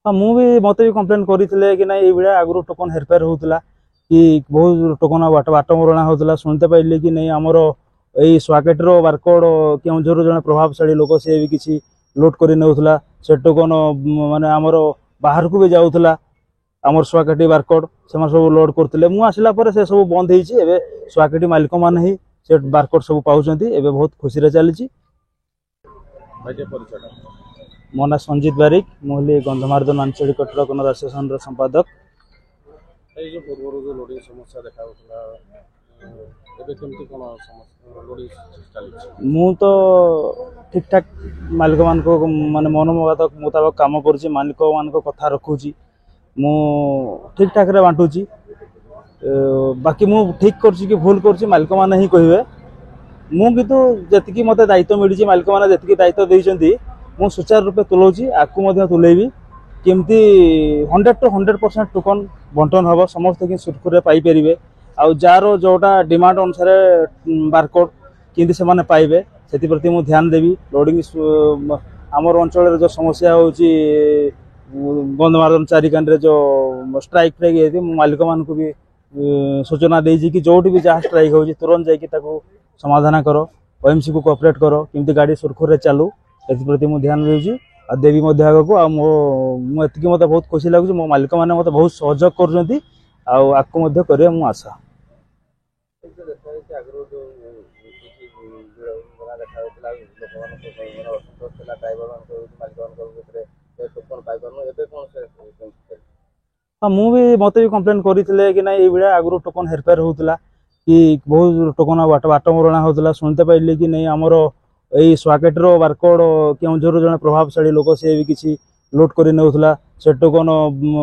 हाँ मुझे मत भी कम्प्लेन करते कि ना ये आगु टोकन हेरफेर होता कि बहुत टोकन बाटमरणा होता शुणते पाइले कि नहीं आमर यही स्वाकेटर बारकोड केउझर जड़े प्रभावशाली लोक सी भी किसी लोड कर नौला से टोकन माने आमर बाहर को भी जाऊला आमर स्वाकेटी बारकोड से सब लोड करते मुसला से सब बंद हो स्वाकेटी मालिक मैंने ही से बारकोड सब पाँच बहुत खुशी चली। मो ना संजीत बारिक मुझे गंधमार्दन आंचलिक ट्रक ओनर एसोसिएशन संपादक। मु तो ठीक ठाक मालिक मान माने मन मुताबक काम करुँच मालिक मान कथा रखुची मु ठीक ठाक रे बांटुची बाकी मु ठीक करची कि भूल करची मालिक माने ही कहिबे मु किंतु जतिकी मते दायित्व मिली मालिक माने जतिकी दायित्व देइचंती मु सुचारू रूपे तुलौची आकु मध्य तुलेबी केमती 100 to 100% टोकन बंटन हम समस्त कि सुरखुरे पाई परिबे आ जार जोटा डिमांड अनुसार बारकोड किंतु से माने पाइबे सेति प्रति मु ध्यान देवी। लोडिंग आमर अंचल जो समस्या होची गंधमार्दन चारिकान रे जो स्ट्राइक फ्राइक ये मालिक मान को भी सूचना देजी कि जोटी भी जहाँ स्ट्राइक होची तुरंत जाई कि ताको समाधान करो ओएमसी को कोऑपरेट करो किंतु गाड़ी सुरखुरे चालू एथि प्रति मु ध्यान देउची आ देवी मध्य आगको आ मो एतिकी मते बहुत खुशी लागुची मो मालिक माने मते बहुत सहयोग करजंती आ आकु मध्य करे मु आशा। हाँ मुझे मत भी कम्प्लेन करते कि ना ये आगु टोकन हेरफेर होता कि बहुत टोकन बाटमरणा होता शुणते पाइले कि नहीं आमर यही स्वाकेटर बारकोड केउझर जड़े प्रभावशाली लोक सी भी किसी लोड कर नौला से टोकन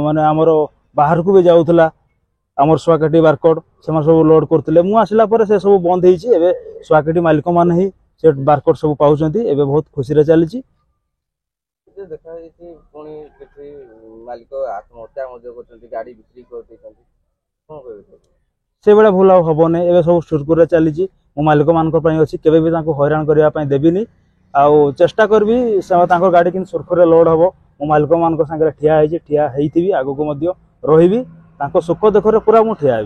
माने आमर बाहर को भी जाऊला आमर स्वाकेटी बारकोड से सब लोड करते मुसला से सब बंद हो स्वाकेटी मालिक मैंने ही से बारकोड सब पाँच बहुत खुशी चली। से बेला भूल हम नहीं सब सुरखुरे चली मो मालिक मान अच्छी केवे भी हैरान करने देविनी आउ चेष्टा करी गाड़ी कि सुरखुरे लोड हम मो मालिक मान ठिया ठिया आगू रही सुख देखरे पूरा मुझे ठिया।